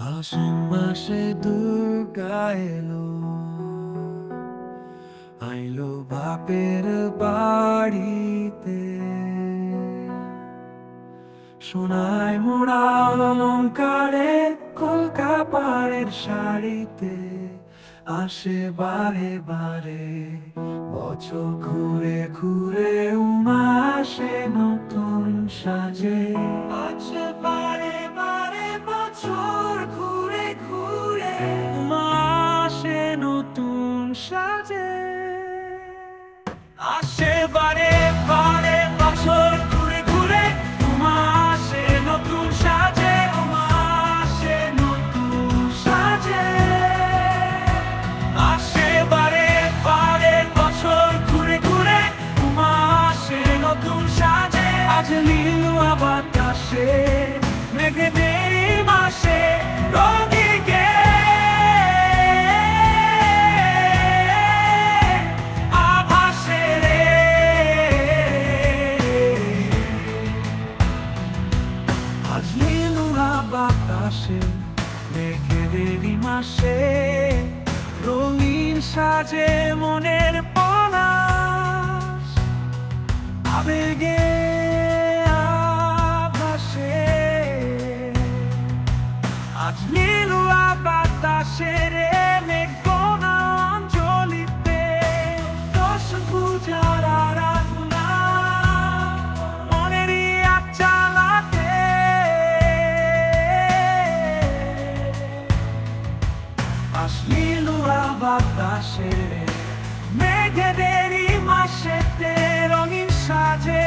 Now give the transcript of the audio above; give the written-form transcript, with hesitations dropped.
আশ্বিন মাসে দুর্গা এলো, আইলো বাপের বাড়িতে। সোনায় মোড়া অলঙ্কারে কলকা পাড়ের শাড়িতে আসে বারে বারে বছর ঘুরে ঘুরে উমা আসে নতুন সাজে। আসে বারে বারে বছর ঘুরে ঘুরে উমা আসে নতুন সাজে। আসে বারে বারে বছর ঘুরে ঘুরে উমা আসে নতুন সাজে। উমা আসে নতুন সাজে। আসে বারে বারে বছর ঘুরে ঘুরে উমা আসে নতুন সাজে। আজ নীলুয়া বাতাসে মেঘেদের মাসে রঙিগে আভাসে রে। আজ নীলুয়া বাতাসে মেঘেদের মাসে রঙিন সাজে মনের পলাশ আবেগে আভাসে। আজ নীলুয়া বাতাসে রে মেঘনা অঞ্জলিতে দর্শন পূজার আরাধনা মনেরই চালাতে। আজ নীলুয়া বাতাসে মেঘেদেরই মাসেতে রঙিন সাজে